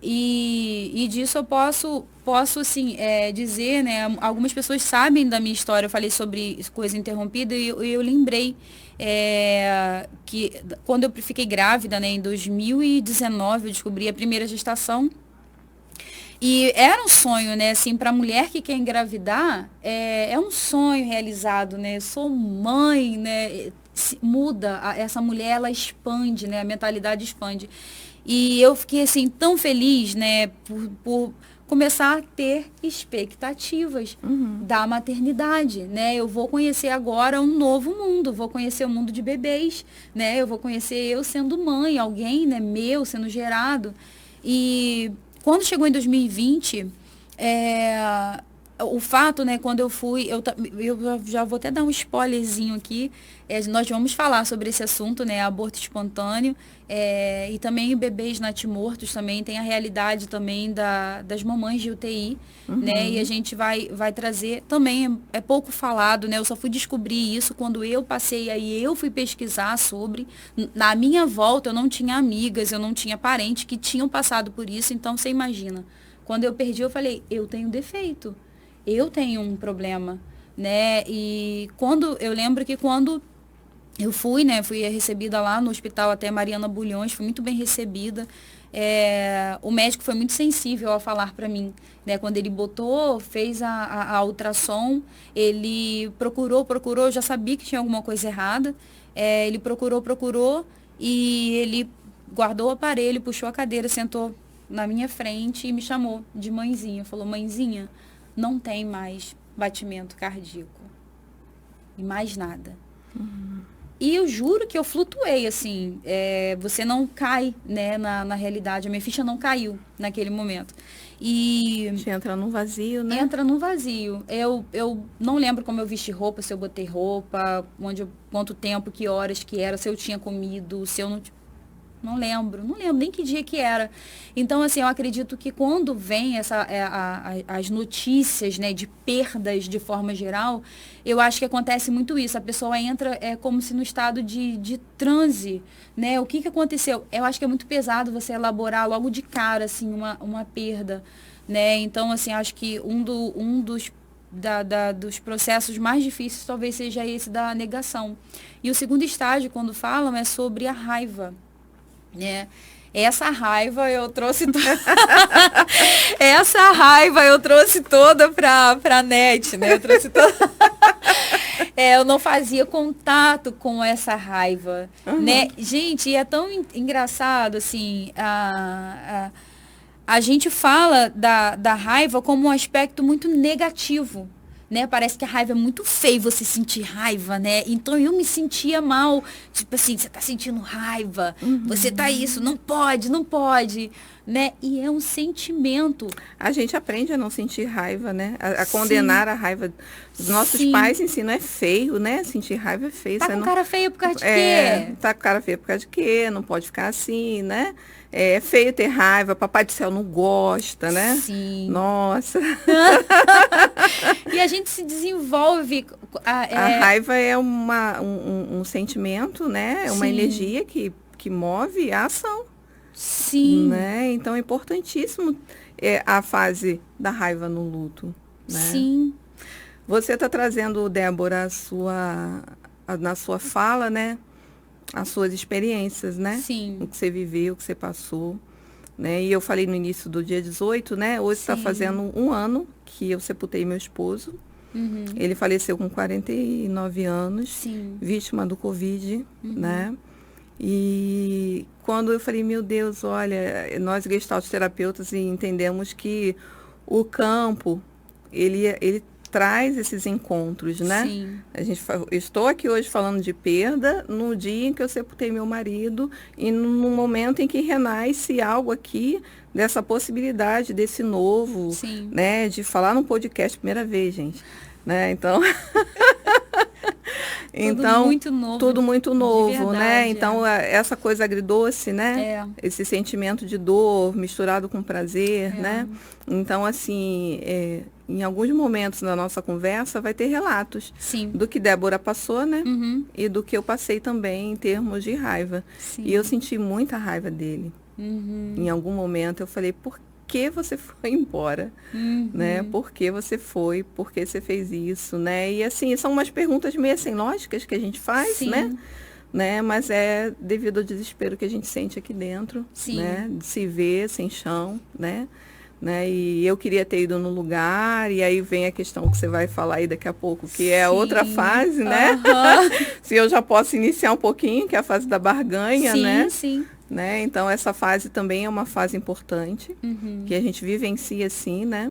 E disso eu posso assim, dizer, né? Algumas pessoas sabem da minha história. Eu falei sobre coisa interrompida e eu lembrei que quando eu fiquei grávida, né, em 2019, eu descobri a primeira gestação. E era um sonho, né? Assim, para a mulher que quer engravidar, é um sonho realizado, né? Eu sou mãe, né? Muda, essa mulher, ela expande, né? A mentalidade expande. E eu fiquei, assim, tão feliz, né? Por começar a ter expectativas Uhum. da maternidade, né? Eu vou conhecer agora um novo mundo, vou conhecer o mundo de bebês, né? Eu vou conhecer eu sendo mãe, alguém, né? Meu sendo gerado. E quando chegou em 2020, o fato, né, quando eu fui, eu já vou até dar um spoilerzinho aqui, nós vamos falar sobre esse assunto, né, aborto espontâneo, e também bebês natimortos também, tem a realidade também das mamães de UTI, né, e a Uhum. gente vai trazer, também é pouco falado, né, eu só fui descobrir isso quando eu passei aí, eu fui pesquisar sobre, na minha volta eu não tinha amigas, eu não tinha parentes que tinham passado por isso, então você imagina, quando eu perdi eu falei, eu tenho defeito, eu tenho um problema, né? E eu lembro que quando eu fui, né, fui recebida lá no hospital até Mariana Bulhões, fui muito bem recebida. O médico foi muito sensível ao falar para mim, né? Quando ele botou, fez a ultrassom, ele procurou, eu já sabia que tinha alguma coisa errada. Ele procurou e ele guardou o aparelho, puxou a cadeira, sentou na minha frente e me chamou de mãezinha. Falou, mãezinha, não tem mais batimento cardíaco e mais nada. E eu juro que eu flutuei, assim, você não cai, né, na realidade. A minha ficha não caiu naquele momento. A E gente entra num vazio, né? entra num vazio. Eu não lembro como eu vesti roupa, se eu botei roupa, quanto tempo, que horas que era, se eu tinha comido, se eu não lembro nem que dia que era. Então, assim, eu acredito que quando vem as notícias, né, de perdas de forma geral, eu acho que acontece muito isso. A pessoa entra como se no estado de transe, né? O que que aconteceu? Eu acho que é muito pesado você elaborar logo de cara, assim, uma perda, né? Então, assim, acho que um dos processos mais difíceis talvez seja esse da negação. E o segundo estágio, quando falam, é sobre a raiva, né? Essa raiva eu trouxe essa raiva eu trouxe toda pra net, né? Eu trouxe toda eu não fazia contato com essa raiva, né? Uhum. Gente, é tão engraçado assim, a gente fala da raiva como um aspecto muito negativo, né? Parece que a raiva é muito feio você sentir raiva, né? Então eu me sentia mal, tipo assim, você tá sentindo raiva, você tá Uhum. isso, não pode, né? E é um sentimento. A gente aprende a não sentir raiva, né? A Sim, condenar a raiva. Os nossos sim. pais ensinam é feio, né? Sentir raiva é feio. Tá Você com não, cara feia por causa de quê? tá com cara feia por causa de quê? Não pode ficar assim, né? É feio ter raiva. Papai do céu não gosta, né? Sim. Nossa. E a gente se desenvolve. A raiva é um sentimento, né? É uma Sim, energia que move a ação, sim, né? Então é importantíssimo a fase da raiva no luto, né? sim, Você está trazendo, Débora, na sua fala, né? As suas experiências, né? O sim, que você viveu, o que você passou, né? E eu falei no início do dia 18, né? Hoje está sim. fazendo um ano que eu sepultei meu esposo. Uhum, Ele faleceu com 49 anos, sim. vítima do Covid, Uhum, né? E quando eu falei, meu Deus, olha, nós gestalt terapeutas entendemos que o campo, ele traz esses encontros, né? sim, Eu estou aqui hoje falando de perda no dia em que eu sepultei meu marido e no momento em que renasce algo aqui dessa possibilidade desse novo, sim. né? De falar no podcast primeira vez, gente, né? Então, Tudo então, muito novo, tudo muito de novo, né? verdade, é. Então, essa coisa agridoce, né? É, Esse sentimento de dor misturado com prazer, né? é. Então, assim, em alguns momentos da nossa conversa vai ter relatos Sim. do que Débora passou, né? Uhum, E do que eu passei também em termos de raiva. E eu sim. senti muita raiva dele. Em algum momento eu falei, por que você foi embora? Né? Por que você foi? Por que você fez isso? Né? E assim, são umas perguntas meio assim, lógicas que a gente faz, Sim. né? Mas é devido ao desespero que a gente sente aqui dentro, Sim. né? De se ver sem chão, né? E eu queria ter ido no lugar, e aí vem a questão que você vai falar aí daqui a pouco, que é outra fase, né? Se eu já posso iniciar um pouquinho, que é a fase da barganha, Sim, né? sim. Então, essa fase também é uma fase importante, que a gente vivencia assim, né?